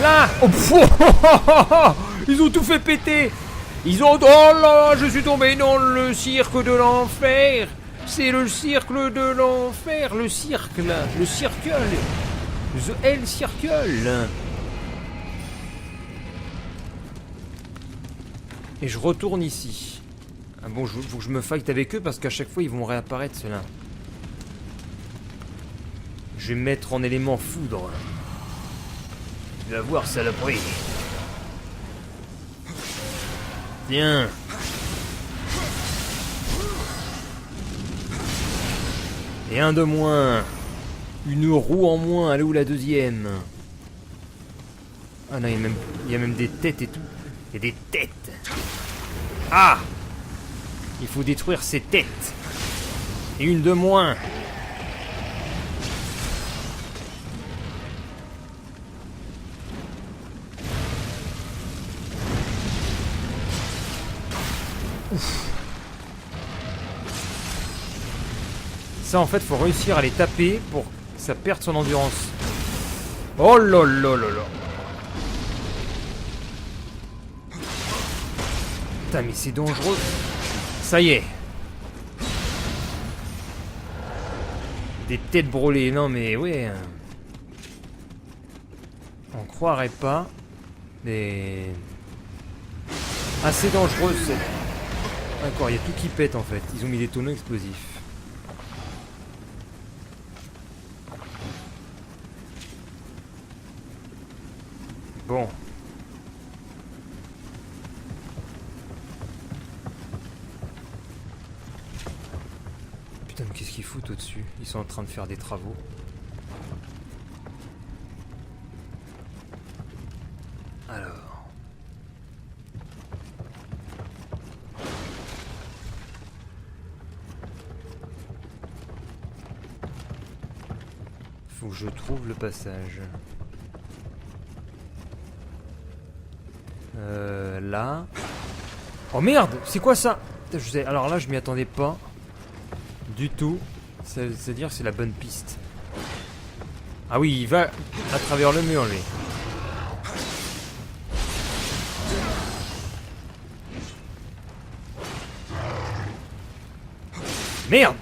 Là. Oh, ils ont tout fait péter. Ils ont... Oh là là, je suis tombé dans le cirque de l'enfer. C'est le cirque de l'enfer. Le cirque, là. Le circle. The Hell Circle. Et je retourne ici. Ah bon, faut que je me fight avec eux parce qu'à chaque fois, ils vont réapparaître, ceux-là. Je vais me mettre en élément foudre. Tu vas voir, saloperie. Tiens. Et un de moins. Une roue en moins. Elle est où la deuxième? Ah non, il y a même des têtes et tout. Il y a des têtes. Ah! Il faut détruire ces têtes. Et une de moins. Ouf. Ça, en fait, faut réussir à les taper pour que ça perde son endurance. Oh là là là là. Putain, mais c'est dangereux. Ça y est. Des têtes brûlées. Non, mais ouais. On croirait pas. Mais... assez dangereuse cette... D'accord, il y a tout qui pète en fait. Ils ont mis des tonneaux explosifs. Bon. Putain, mais qu'est-ce qu'ils foutent au-dessus? Ils sont en train de faire des travaux. Alors... faut que je trouve le passage. Là... oh merde! C'est quoi ça? Putain, je sais... alors là, je m'y attendais pas. Du tout. C'est-à-dire c'est la bonne piste. Ah oui, il va à travers le mur, lui. Merde!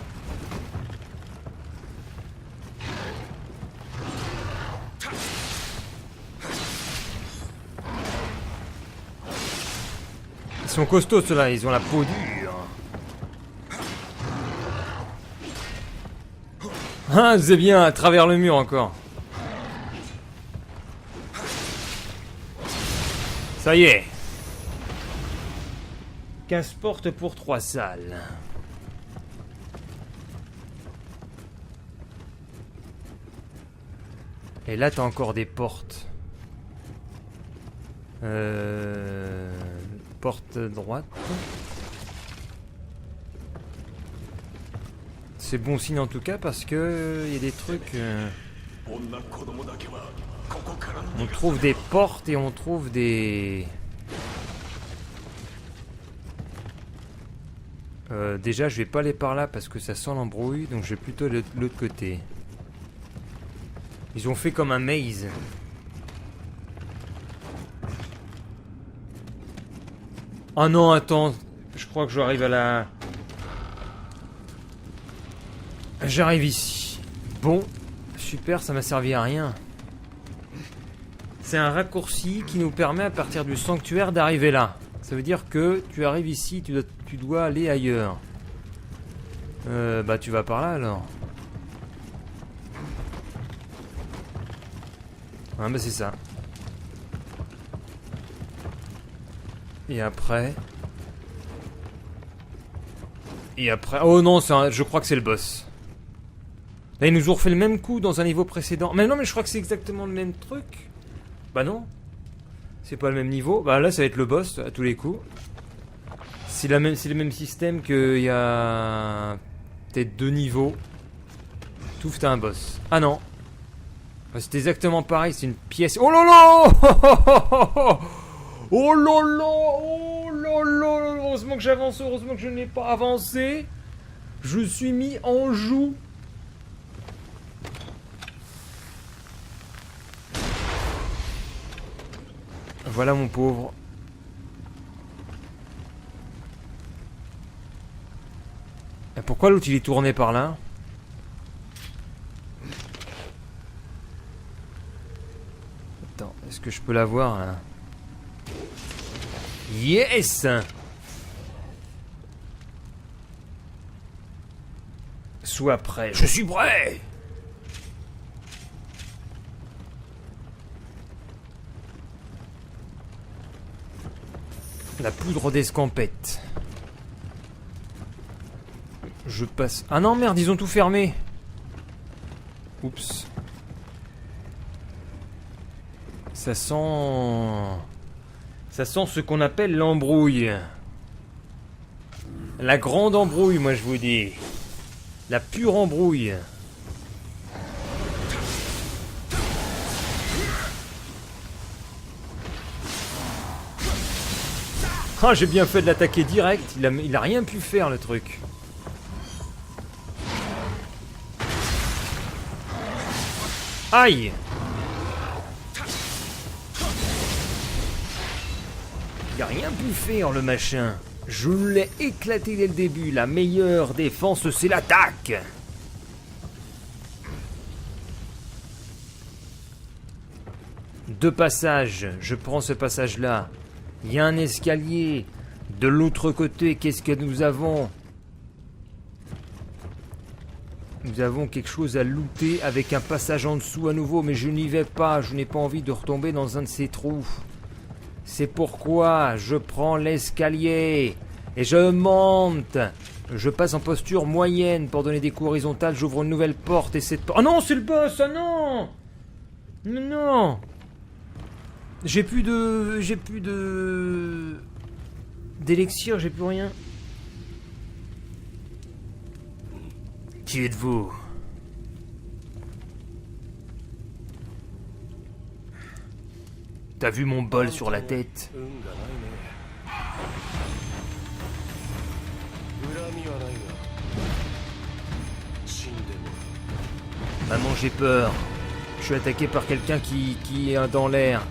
Ils sont costauds ceux-là, ils ont la peau dure. Ah, c'est bien, à travers le mur encore. Ça y est. 15 portes pour 3 salles. Et là, t'as encore des portes. Porte droite. C'est bon signe en tout cas parce que y a des trucs. On trouve des portes et on trouve des. Déjà, je vais pas aller par là parce que ça sent l'embrouille, donc je vais plutôt aller de l'autre côté. Ils ont fait comme un maze. Oh non, attends. Je crois que j'arrive à la... j'arrive ici. Bon. Super, ça m'a servi à rien. C'est un raccourci qui nous permet à partir du sanctuaire d'arriver là. Ça veut dire que tu arrives ici, tu dois aller ailleurs. Bah tu vas par là alors. Ah bah c'est ça. Et après... oh non, je crois que c'est le boss. Là, ils nous ont refait le même coup dans un niveau précédent. Mais non, mais je crois que c'est exactement le même truc. Bah non. C'est pas le même niveau. Bah là, ça va être le boss à tous les coups. C'est le même système qu'il y a... peut-être 2 niveaux. Touf, t'as un boss. Ah non. Bah, c'est exactement pareil, c'est une pièce... oh là là. Oh là là. Oh là là. Heureusement que j'avance, heureusement que je n'ai pas avancé. Je suis mis en joue. Voilà mon pauvre. Et pourquoi l'autre il est tourné par là? Attends, est-ce que je peux l'avoir là? Yes! Sois prêt. Je suis prêt! La poudre d'escampette. Je passe... Ah non merde, ils ont tout fermé. Oups. Ça sent... Ça sent ce qu'on appelle l'embrouille. La grande embrouille, moi je vous dis. La pure embrouille. Ah, j'ai bien fait de l'attaquer direct. Il a rien pu faire, le truc. Aïe! Il a rien pu faire, le machin. Je l'ai éclaté dès le début. La meilleure défense, c'est l'attaque. Deux passages. Je prends ce passage-là. Il y a un escalier. De l'autre côté, qu'est-ce que nous avons? Nous avons quelque chose à looter avec un passage en dessous à nouveau, mais je n'y vais pas. Je n'ai pas envie de retomber dans un de ces trous. C'est pourquoi je prends l'escalier et je monte. Je passe en posture moyenne pour donner des coups horizontales. J'ouvre une nouvelle porte et cette porte... Oh non, c'est le boss! Oh non! Non! J'ai plus de... d'élixir, j'ai plus rien. Qui êtes-vous? T'as vu mon bol sur la tête? Maman, j'ai peur. Je suis attaqué par quelqu'un qui est dans l'air.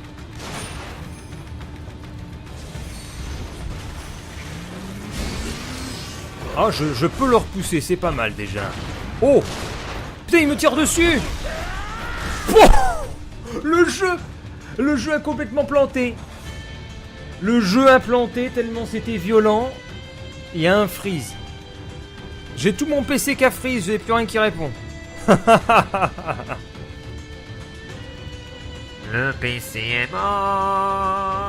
Ah, je peux le repousser, c'est pas mal déjà. Oh! Putain, il me tire dessus! Oh, le jeu a complètement planté. Le jeu a planté tellement c'était violent. Il y a un freeze. J'ai tout mon PC qui a freeze, j'ai plus rien qui répond. Le PC est mort.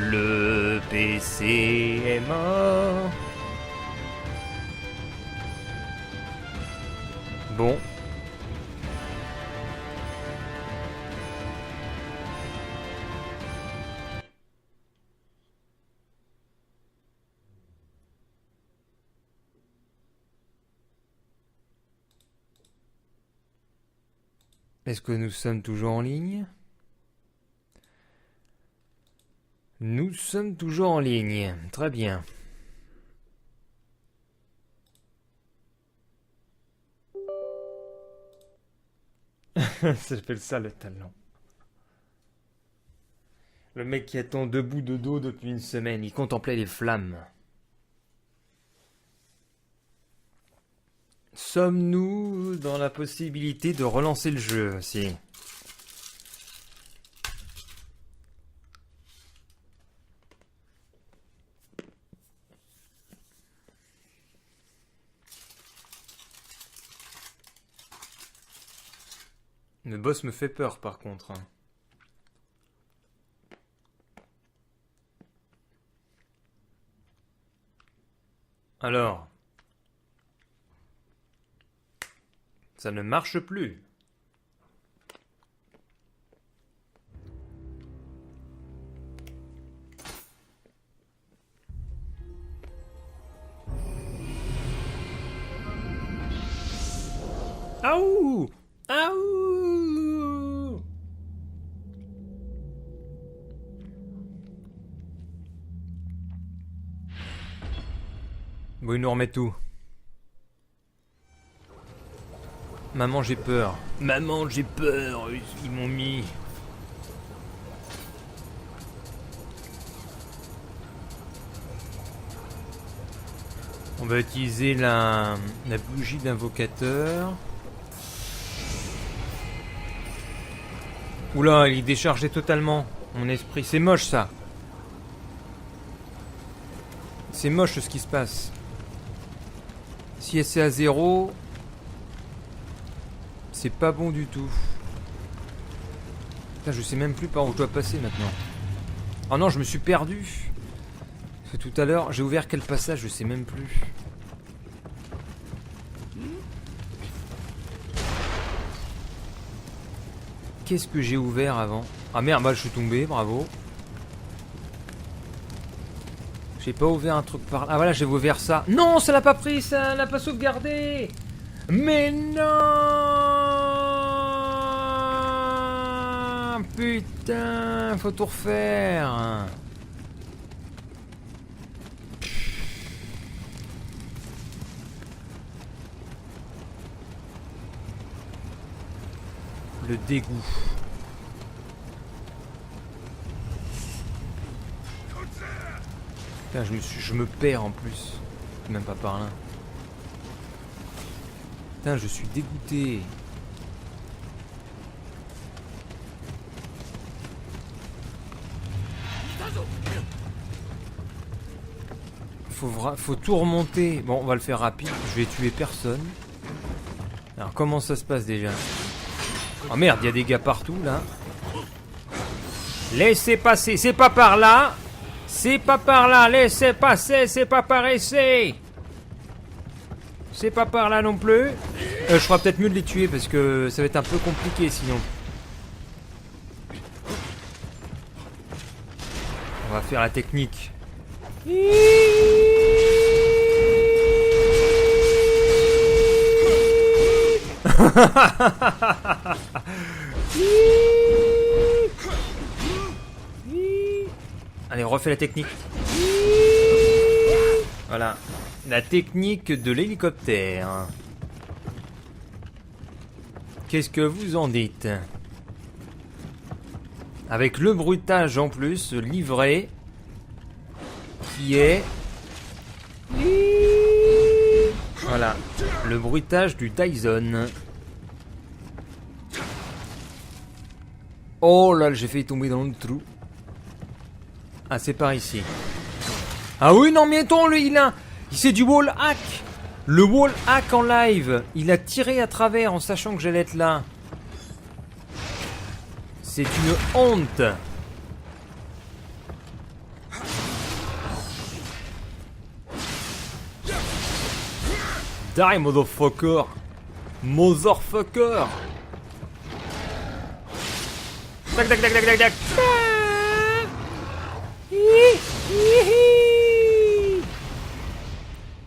Le PC est mort. Bon. Est-ce que nous sommes toujours en ligne? Nous sommes toujours en ligne. Très bien. Ça s'appelle ça le talent. Le mec qui attend debout de dos depuis une semaine, il contemplait les flammes. Sommes-nous dans la possibilité de relancer le jeu aussi? Le boss me fait peur par contre. Alors, ça ne marche plus. Aouh! Aouh! Bon, il nous remet tout. Maman, j'ai peur. Maman, j'ai peur. Ils m'ont mis. On va utiliser la bougie d'invocateur. Oula, il est déchargé totalement. Mon esprit, c'est moche ça. C'est moche ce qui se passe. Si c'est à 0, c'est pas bon du tout. Putain, je sais même plus par où je dois passer maintenant. Oh non, je me suis perdu. Parce que tout à l'heure, j'ai ouvert quel passage, je sais même plus. Qu'est-ce que j'ai ouvert avant? Ah merde, bah je suis tombé, bravo. J'ai pas ouvert un truc par là. Ah voilà, j'ai ouvert ça. Non, ça l'a pas pris, ça l'a pas sauvegardé. Mais non! Putain, faut tout refaire. Le dégoût. Putain, je me perds en plus. Même pas par là. Putain, je suis dégoûté. Faut tout remonter. Bon, on va le faire rapide. Je vais tuer personne. Alors, comment ça se passe déjà? Oh merde, il y a des gars partout là. Laissez passer, c'est pas par là. C'est pas par là, laissez passer, c'est pas par ici. C'est pas par là non plus. Je ferai peut-être mieux de les tuer parce que ça va être un peu compliqué sinon. On va faire la technique. Allez, on refait la technique. Voilà. La technique de l'hélicoptère. Qu'est-ce que vous en dites? Avec le bruitage en plus, livré. Qui est... Voilà. Le bruitage du Dyson. Oh là, j'ai failli tomber dans le trou. Ah, c'est par ici. Ah oui, non, mais attends, lui, c'est du wall hack. Le wall hack en live. Il a tiré à travers en sachant que j'allais être là. C'est une honte. Die, motherfucker. Motherfucker. Tac, tac, tac, tac, tac, tac.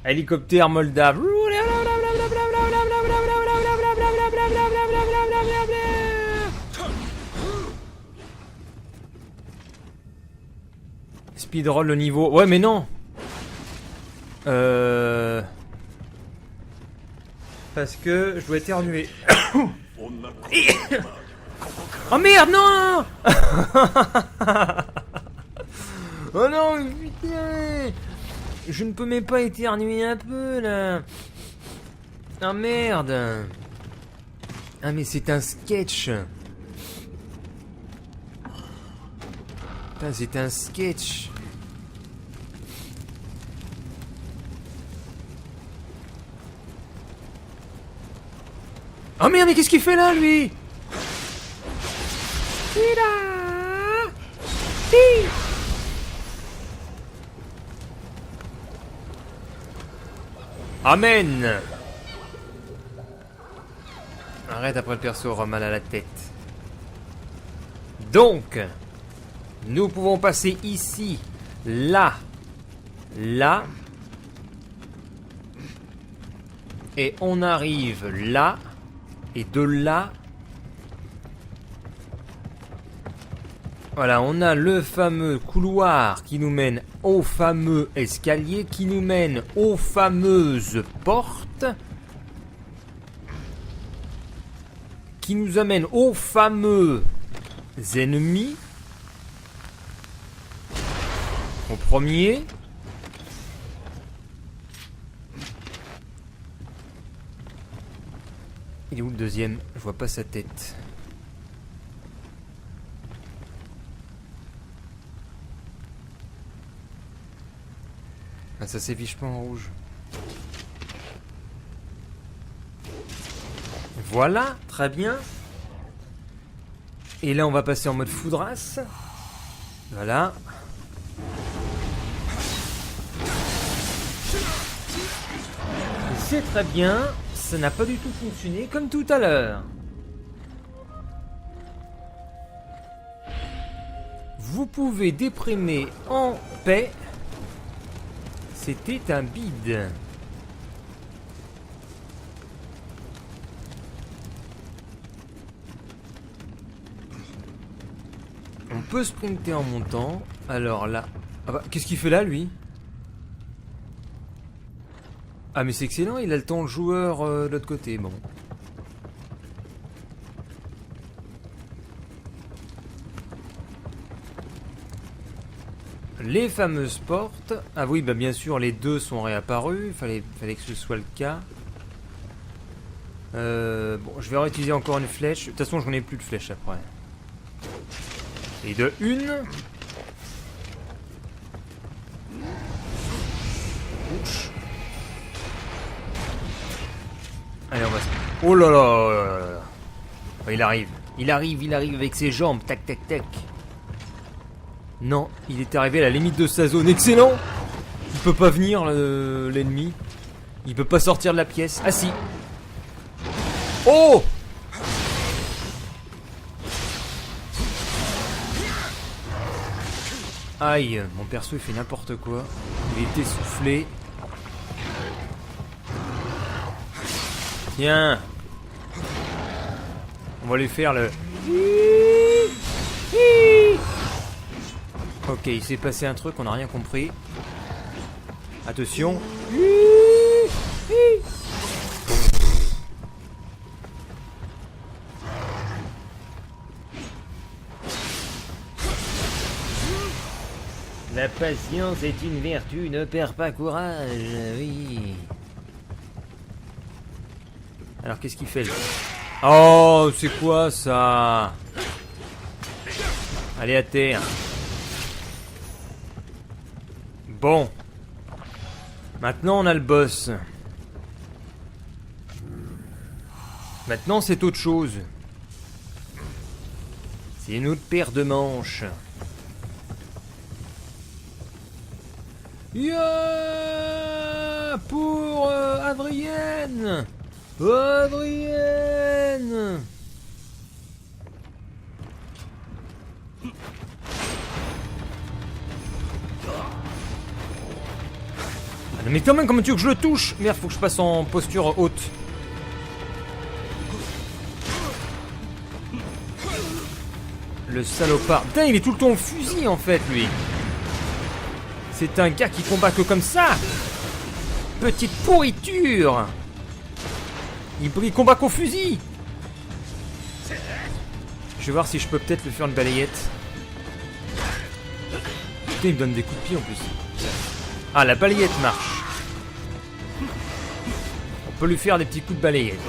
Hélicoptère moldave. Speedroll le niveau. Ouais, mais non. Parce que je dois éternuer. Oh merde, non. Oh non, putain. Je ne peux même pas éternuer un peu, là. Ah merde. Ah mais c'est un sketch. Putain, c'est un sketch. Oh merde, mais qu'est-ce qu'il fait là, lui? Amen. Arrête, après le perso aura mal à la tête. Donc, nous pouvons passer ici, là, là. Et on arrive là. Et de là... Voilà, on a le fameux couloir qui nous mène au fameux escalier, qui nous mène aux fameuses portes. qui nous amène aux fameux ennemis. Au premier. Il est où le deuxième? Je vois pas sa tête. Ah, ça s'affiche pas en rouge. Voilà, très bien. Et là, on va passer en mode foudrasse. Voilà. C'est très bien. Ça n'a pas du tout fonctionné comme tout à l'heure. Vous pouvez déprimer en paix. C'était un bide. On peut sprinter en montant. Alors là... Ah bah, qu'est-ce qu'il fait là, lui? Ah mais c'est excellent, il a le temps le joueur de l'autre côté, bon. Les fameuses portes. Ah oui, bah bien sûr, les deux sont réapparus. Fallait que ce soit le cas. Bon, je vais réutiliser encore une flèche. De toute façon, j'en ai plus de flèches après. Et de une. Ouch. Allez, on va se... Oh là là. Oh, il arrive. Il arrive avec ses jambes. Tac, tac, tac. Non, il est arrivé à la limite de sa zone. Excellent. Il peut pas venir, l'ennemi. Il peut pas sortir de la pièce. Ah si. Oh! Aïe, mon perso il fait n'importe quoi. Il est essoufflé. Tiens. On va lui faire le... Ok, il s'est passé un truc, on n'a rien compris. Attention. La patience est une vertu, ne perds pas courage, oui. Alors qu'est-ce qu'il fait là? Oh, c'est quoi ça? Allez à terre. Bon. Maintenant on a le boss. Maintenant c'est autre chose. C'est une autre paire de manches. Yeah pour Adrienne. Adrienne. Ah, mais quand même, comment tu veux que je le touche? Merde, faut que je passe en posture haute. Le salopard. Putain, il est tout le temps au fusil en fait, lui. C'est un gars qui combat que comme ça. Petite pourriture. Il combat qu'au fusil. Je vais voir si je peux peut-être lui faire une balayette. Putain, il me donne des coups de pied en plus. Ah, la balayette marche. On peut lui faire des petits coups de balayette.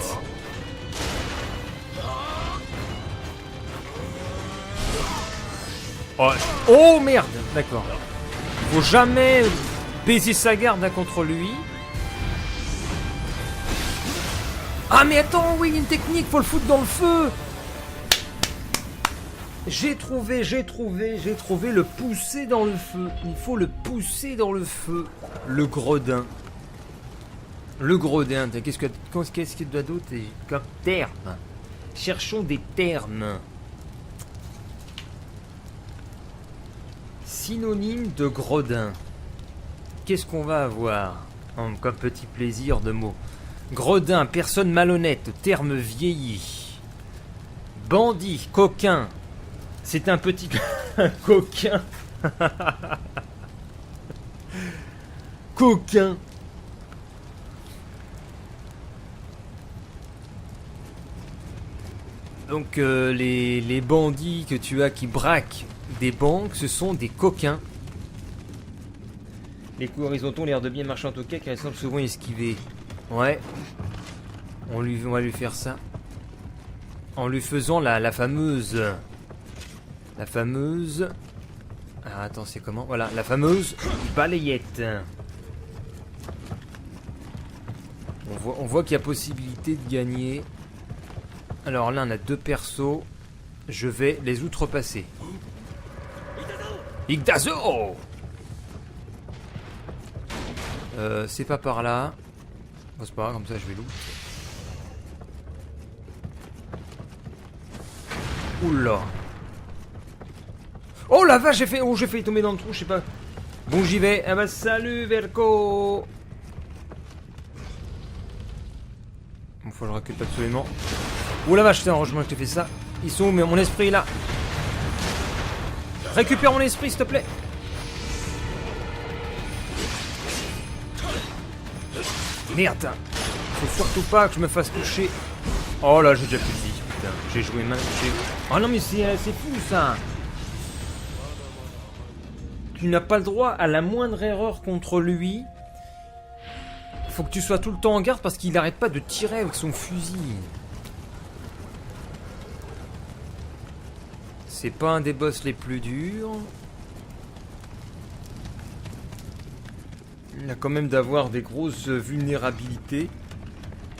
Oh merde. D'accord. Faut jamais baiser sa garde contre lui. Ah mais attends, oui, une technique, faut le foutre dans le feu. J'ai trouvé le pousser dans le feu. Il faut le pousser dans le feu. Le gredin. Le gredin, qu'est-ce qu'il doit d'autre comme terme? Cherchons des termes. Synonyme de gredin. Qu'est-ce qu'on va avoir comme petit plaisir de mots? Gredin, personne malhonnête, terme vieilli. Bandit, coquin. C'est un petit... un coquin. Coquin. Donc les bandits que tu as qui braquent des banques, ce sont des coquins. Les coups horizontaux ont l'air de bien marcher en tout cas, car ils semblent souvent esquiver. Ouais. On va lui faire ça. En lui faisant la fameuse... La fameuse... Ah, attends, c'est comment? Voilà, la fameuse balayette. On voit qu'il y a possibilité de gagner. Alors là, on a 2 persos. Je vais les outrepasser. Yggdrasil! C'est pas par là. Bon, c'est pas grave, comme ça je vais loot. Oula. Oh la vache, j'ai failli tomber dans le trou, je sais pas. Bon, j'y vais. Ah bah salut Verco. Bon, faut que je recule absolument. Oh la vache, putain, heureusement que je t'ai fait ça. Ils sont où? Mais mon esprit est là. Récupère mon esprit, s'il te plaît. Merde. Faut surtout pas que je me fasse toucher. Oh là, j'ai déjà plus de vie, putain. J'ai joué mal. Oh non, mais c'est fou ça. Tu n'as pas le droit à la moindre erreur contre lui. Faut que tu sois tout le temps en garde parce qu'il n'arrête pas de tirer avec son fusil. C'est pas un des boss les plus durs. Il a quand même d'avoir des grosses vulnérabilités.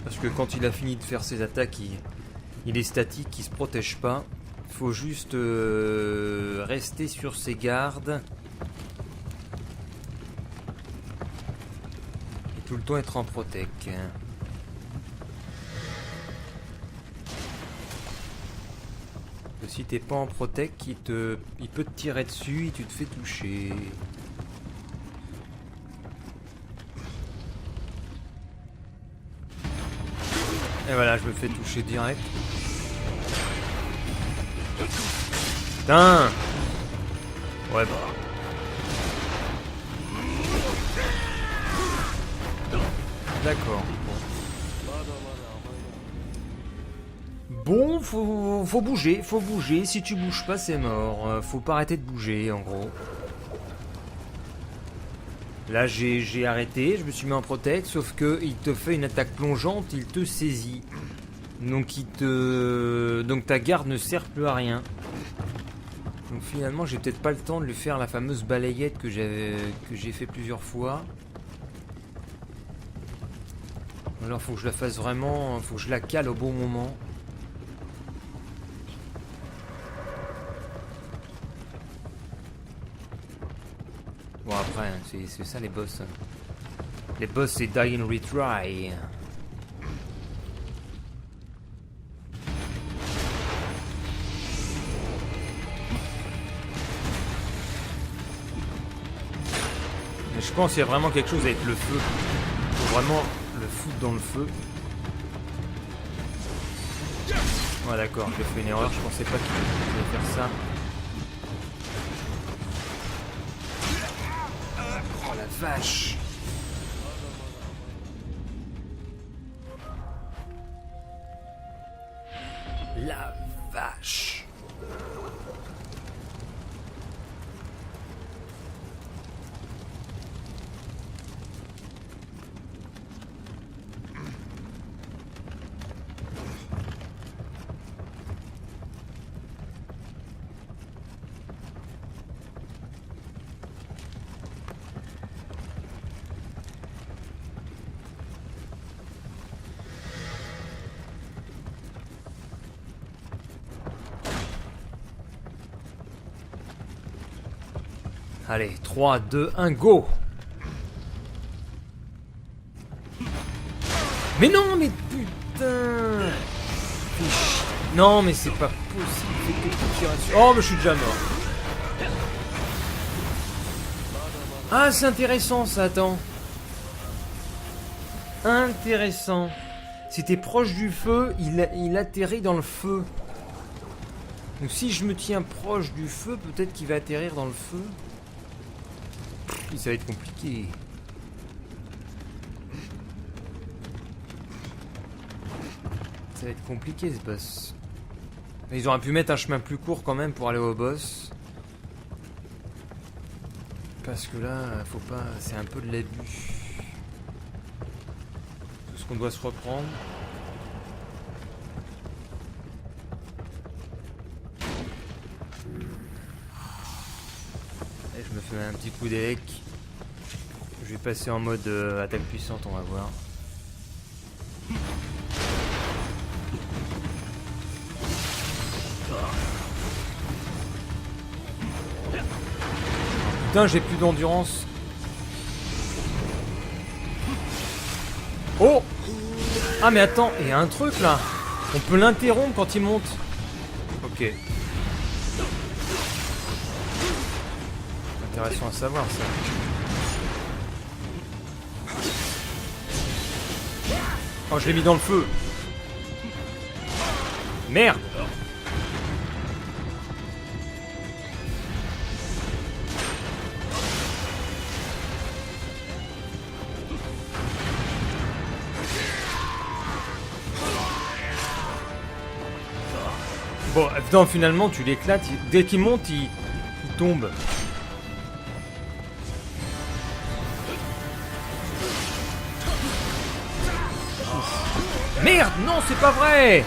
Parce que quand il a fini de faire ses attaques, il est statique, il se protège pas. Il faut juste rester sur ses gardes. Et tout le temps être en protec. Si t'es pas en protec, il peut te tirer dessus et tu te fais toucher. Et voilà, je me fais toucher direct. Putain! Ouais, bah. D'accord. Bon, faut bouger, faut bouger. Si tu bouges pas, c'est mort. Faut pas arrêter de bouger, en gros. Là, j'ai arrêté, je me suis mis en protect, sauf que il te fait une attaque plongeante, il te saisit. Donc donc ta garde ne sert plus à rien. Donc finalement, j'ai peut-être pas le temps de lui faire la fameuse balayette que j'ai fait plusieurs fois. Alors faut que je la fasse vraiment, faut que je la cale au bon moment. Bon après, c'est ça les boss. Les boss c'est die and retry. Mais je pense qu'il y a vraiment quelque chose avec le feu. Faut vraiment le foutre dans le feu. Ouais d'accord, j'ai fait une erreur, je pensais pas qu'il allait faire ça. Oh la vache! La vache! Allez, 3, 2, 1, go! Mais non, mais putain! Non, mais c'est pas possible. Fais que tu tires dessus. Oh, mais je suis déjà mort. Ah, c'est intéressant ça, attends. Intéressant. Si t'es proche du feu, il atterrit dans le feu. Donc si je me tiens proche du feu, peut-être qu'il va atterrir dans le feu. Ça va être compliqué. Ça va être compliqué ce boss. Ils auraient pu mettre un chemin plus court quand même pour aller au boss. Parce que là, faut pas... C'est un peu de l'abus. Tout ce qu'on doit se reprendre. Et je me fais un petit coup d'ec. Je vais passer en mode attaque puissante, on va voir. Putain, j'ai plus d'endurance. Oh! Ah mais attends, il y a un truc là. On peut l'interrompre quand il monte. Ok. Intéressant à savoir ça. Oh, je l'ai mis dans le feu. Merde! Bon, non, finalement, tu l'éclates. Dès qu'il monte, il tombe. Merde, non, c'est pas vrai.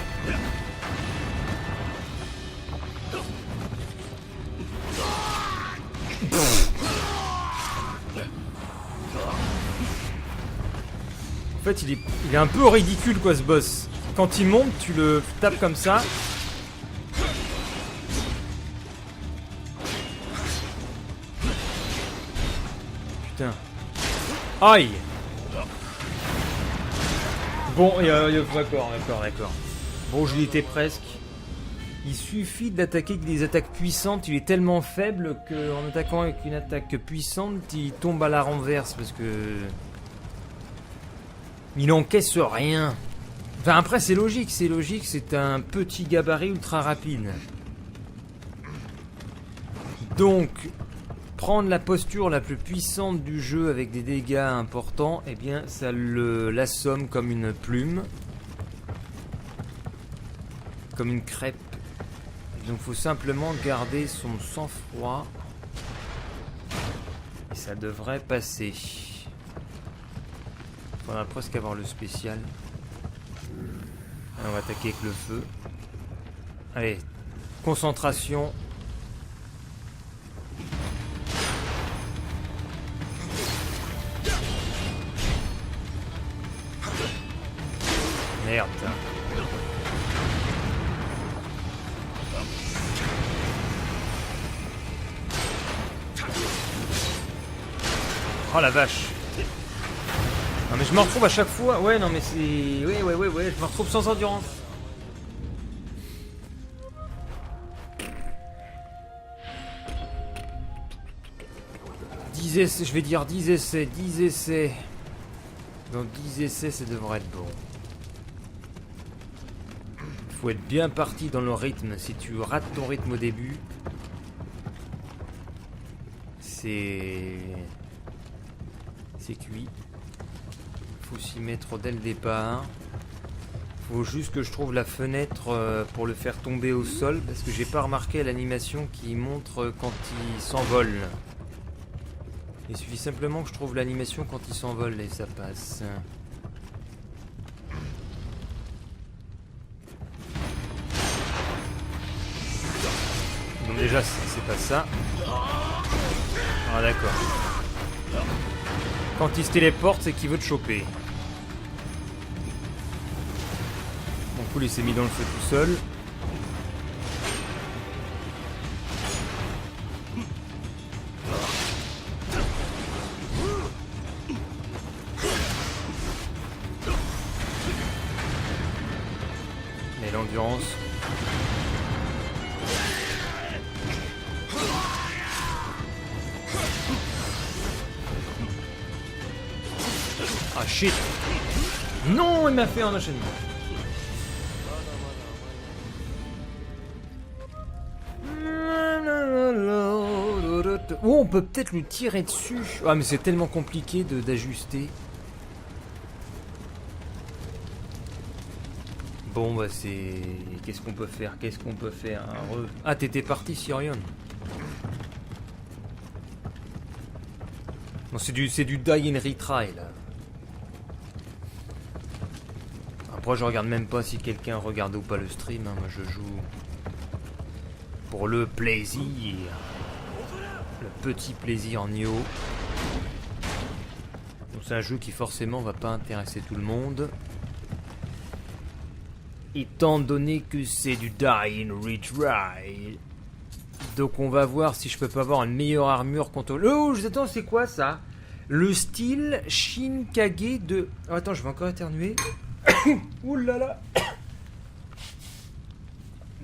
En fait, il est un peu ridicule, quoi, ce boss. Quand il monte, tu le tapes comme ça. Putain. Aïe. Bon, d'accord. Bon, je l'étais presque. Il suffit d'attaquer avec des attaques puissantes. Il est tellement faible qu'en attaquant avec une attaque puissante, il tombe à la renverse parce que... Il n'encaisse rien. Enfin, après, c'est logique, c'est un petit gabarit ultra rapide. Donc... Prendre la posture la plus puissante du jeu avec des dégâts importants, eh bien ça l'assomme comme une plume. Comme une crêpe. Donc faut simplement garder son sang-froid. Et ça devrait passer. Faudra presque avoir le spécial. Alors, on va attaquer avec le feu. Allez, concentration. Merde. Oh la vache. Non mais je me retrouve à chaque fois. Ouais non mais c'est... Ouais. Je me retrouve sans endurance. Je vais dire 10 essais. Dans 10 essais ça devrait être bon. Faut être bien parti dans le rythme. Si tu rates ton rythme au début, c'est cuit. Faut s'y mettre dès le départ. Faut juste que je trouve la fenêtre pour le faire tomber au sol, parce que j'ai pas remarqué l'animation qui montre quand il s'envole. Il suffit simplement que je trouve l'animation quand il s'envole et ça passe. Donc déjà c'est pas ça. Ah d'accord. Quand il se téléporte c'est qu'il veut te choper. Bon cool, il s'est mis dans le feu tout seul. Mais l'endurance... Ah shit. Non, il m'a fait un enchaînement. Oh, on peut peut-être lui tirer dessus. Ah mais c'est tellement compliqué d'ajuster. Bon bah c'est... Qu'est-ce qu'on peut faire? Qu'est-ce qu'on peut faire? Ah t'étais parti Sirion. Non c'est du die and retry là. Après je regarde même pas si quelqu'un regarde ou pas le stream, hein. Moi je joue pour le plaisir. Le petit plaisir Nioh. Donc c'est un jeu qui forcément va pas intéresser tout le monde. Étant donné que c'est du die and retry. Donc on va voir si je peux pas avoir une meilleure armure contre... Oh, attends, c'est quoi ça? Le style Shinkage de... Oh, attends, je vais encore éternuer. Ouh là là.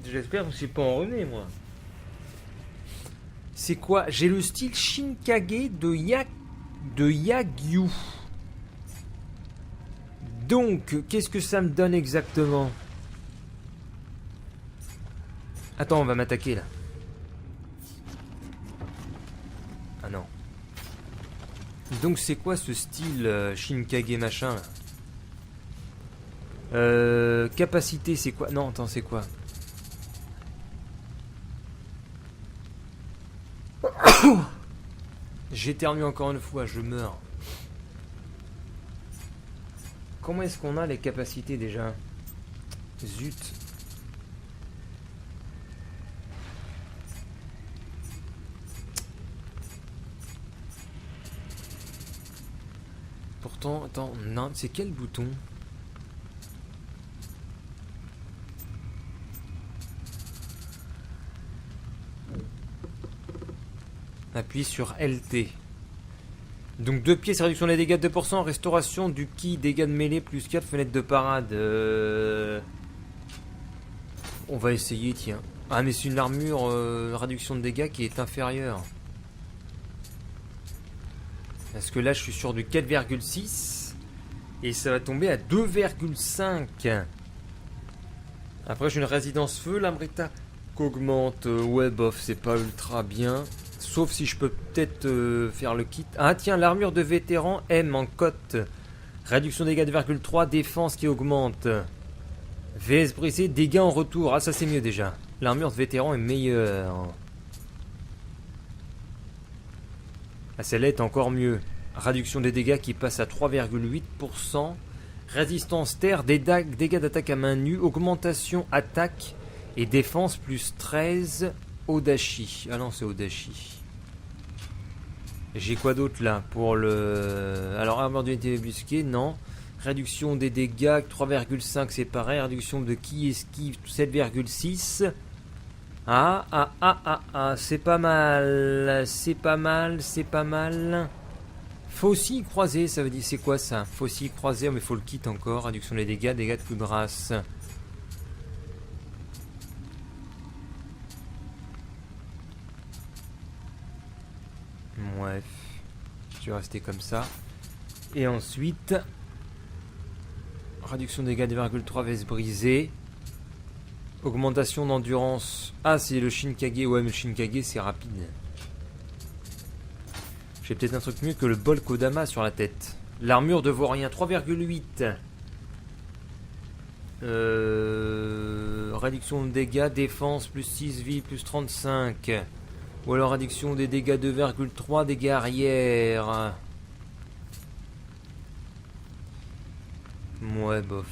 J'espère que je suis pas enrhumé, moi. C'est quoi? J'ai le style Shinkage de Yagyu. Donc, qu'est-ce que ça me donne exactement? Attends, on va m'attaquer là. Ah non. Donc c'est quoi ce style Shinkage machin là? Capacité c'est quoi? Non, attends, c'est quoi? J'éternue encore une fois, je meurs. Comment est-ce qu'on a les capacités déjà? Zut. Pourtant, attends, non, c'est quel bouton? Appuie sur LT. Donc 2 pièces, réduction des dégâts de 2%, restauration du ki, dégâts de mêlée, plus 4, fenêtre de parade. On va essayer, tiens. Ah mais c'est une armure réduction de dégâts qui est inférieure. Parce que là je suis sur du 4,6 et ça va tomber à 2,5. Après j'ai une résidence feu, l'amrita qu'augmente. Ouais bof, c'est pas ultra bien. Sauf si je peux peut-être faire le kit. Ah tiens, l'armure de vétéran M en cote. Réduction de dégâts de 2,3, défense qui augmente. VS brisé, dégâts en retour. Ah ça c'est mieux déjà. L'armure de vétéran est meilleure. Ah celle-là est encore mieux. Réduction des dégâts qui passe à 3,8%. Résistance terre, dégâts d'attaque à main nue. Augmentation attaque et défense plus 13. Odachi. Ah non c'est Odachi. J'ai quoi d'autre là pour le... Alors armure d'unité débusquée, non. Réduction des dégâts, 3,5 c'est pareil. Réduction de ki esquive, 7,6. C'est pas mal. C'est pas mal, c'est pas mal. Faucille croisée, ça veut dire c'est quoi ça? Faucille croisée, mais faut le kit encore. Réduction des dégâts de coup de race. Bref, je vais rester comme ça. Et ensuite, réduction des dégâts de 2,3 veste brisée. Augmentation d'endurance. Ah, c'est le Shinkage. Ouais, mais le Shinkage, c'est rapide. J'ai peut-être un truc mieux que le bol Kodama sur la tête. L'armure de vaurien, 3,8. Réduction de dégâts, défense, plus 6 vie, plus 35. Ou alors réduction des dégâts 2,3, dégâts arrière. Ouais, bof.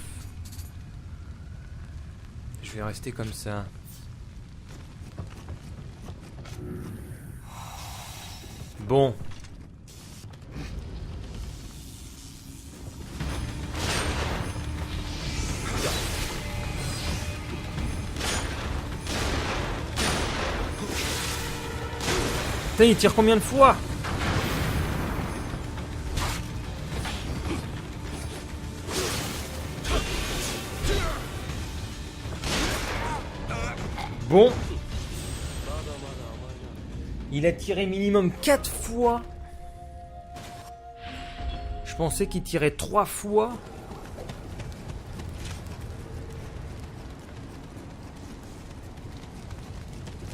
Je vais rester comme ça. Bon. Putain, il tire combien de fois? Bon. Il a tiré minimum 4 fois. Je pensais qu'il tirait 3 fois.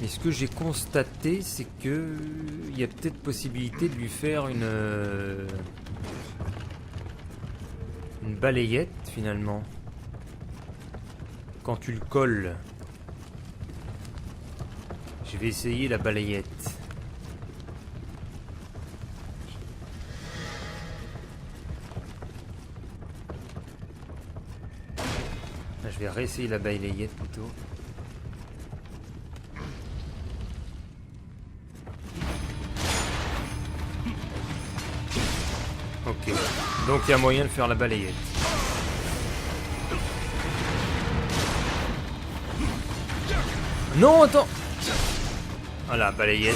Mais ce que j'ai constaté, c'est que il y a peut-être possibilité de lui faire une balayette finalement. quand tu le colles. Je vais essayer la balayette. Je vais réessayer la balayette plutôt. Ok, donc il y a moyen de faire la balayette. Non, attends. Voilà, balayette.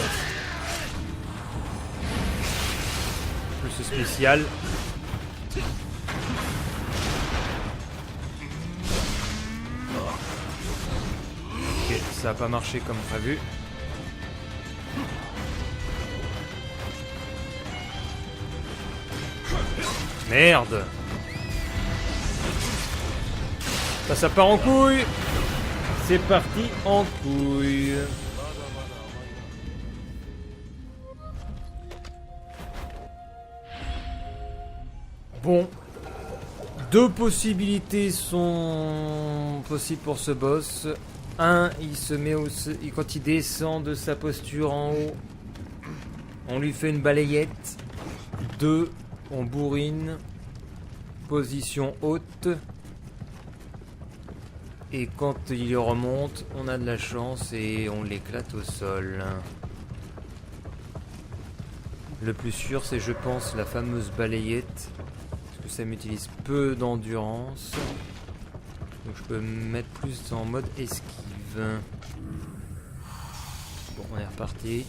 Plus spécial. Ok, ça n'a pas marché comme prévu. Merde. Ça part en couille. C'est parti en couille. Bon. Deux possibilités sont possibles pour ce boss. Un, il se met quand il descend de sa posture en haut, on lui fait une balayette. Deux, on bourrine. Position haute. Et quand il remonte, on a de la chance et on l'éclate au sol. Le plus sûr, c'est, je pense, la fameuse balayette. Parce que ça m'utilise peu d'endurance. Donc je peux me mettre plus en mode esquive. Bon, on est reparti.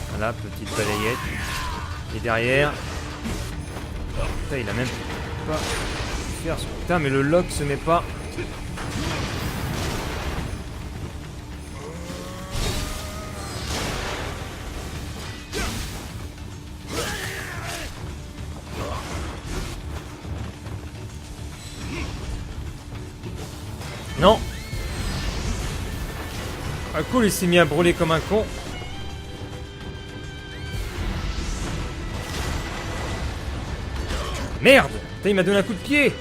Voilà, petite balayette. Et derrière... Putain, il a même pas pu faire son... Putain, mais le lock se met pas... Non. Ah cool, il s'est mis à brûler comme un con. Merde! Putain, il m'a donné un coup de pied!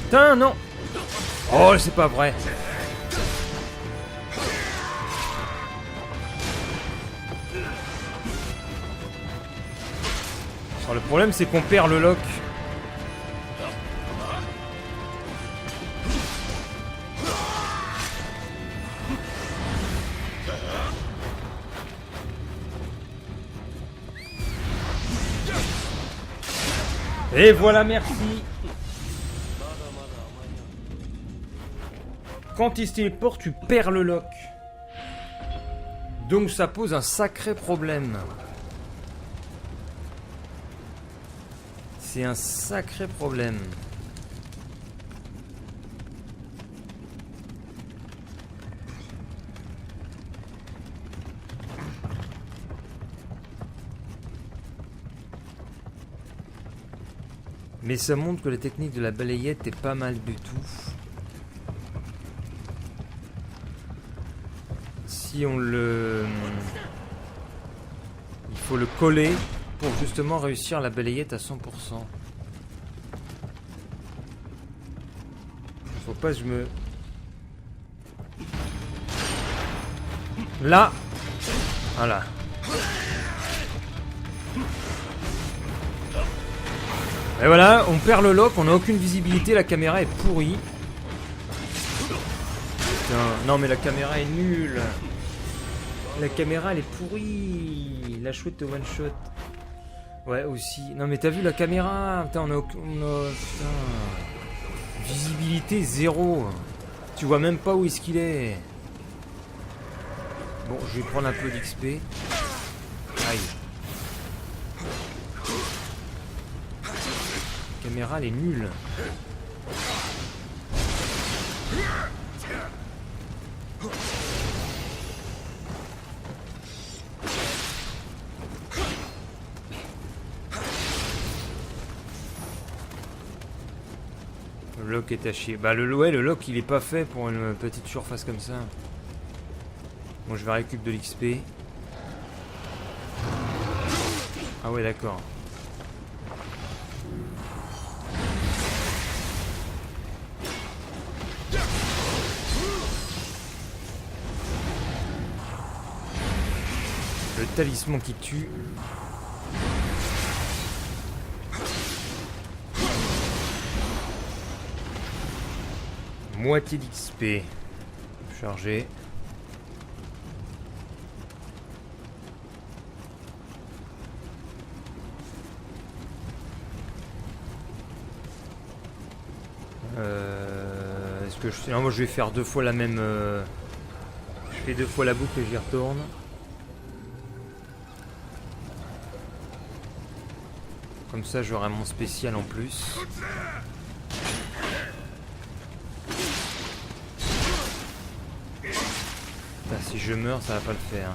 Putain, non! Oh, c'est pas vrai! Alors, le problème, c'est qu'on perd le lock. Et voilà, merci. Quand il se téléporte, tu perds le lock. Donc ça pose un sacré problème. C'est un sacré problème. Mais ça montre que la technique de la balayette est pas mal du tout. Si on le... Il faut le coller pour justement réussir la balayette à 100%. Faut pas que je me... Là. Voilà. Et voilà, on perd le lock, on n'a aucune visibilité, la caméra est pourrie. Putain, non mais la caméra est nulle. La caméra elle est pourrie. La chouette au one shot. Ouais aussi. Non mais t'as vu la caméra? Putain, on a putain. Visibilité zéro. Tu vois même pas où est-ce qu'il est. Bon, je vais prendre un peu d'XP. Aïe. La caméra elle est nulle. Le lock est à chier. Bah le lock il est pas fait pour une petite surface comme ça. Bon, je vais récupérer de l'XP. Ah ouais, d'accord. Le talisman qui tue. Moitié d'XP. Chargé. Est-ce que je... Non, moi je vais faire 2 fois la même... Je fais 2 fois la boucle et j'y retourne. Comme ça j'aurai mon spécial en plus. Putain, si je meurs ça va pas le faire.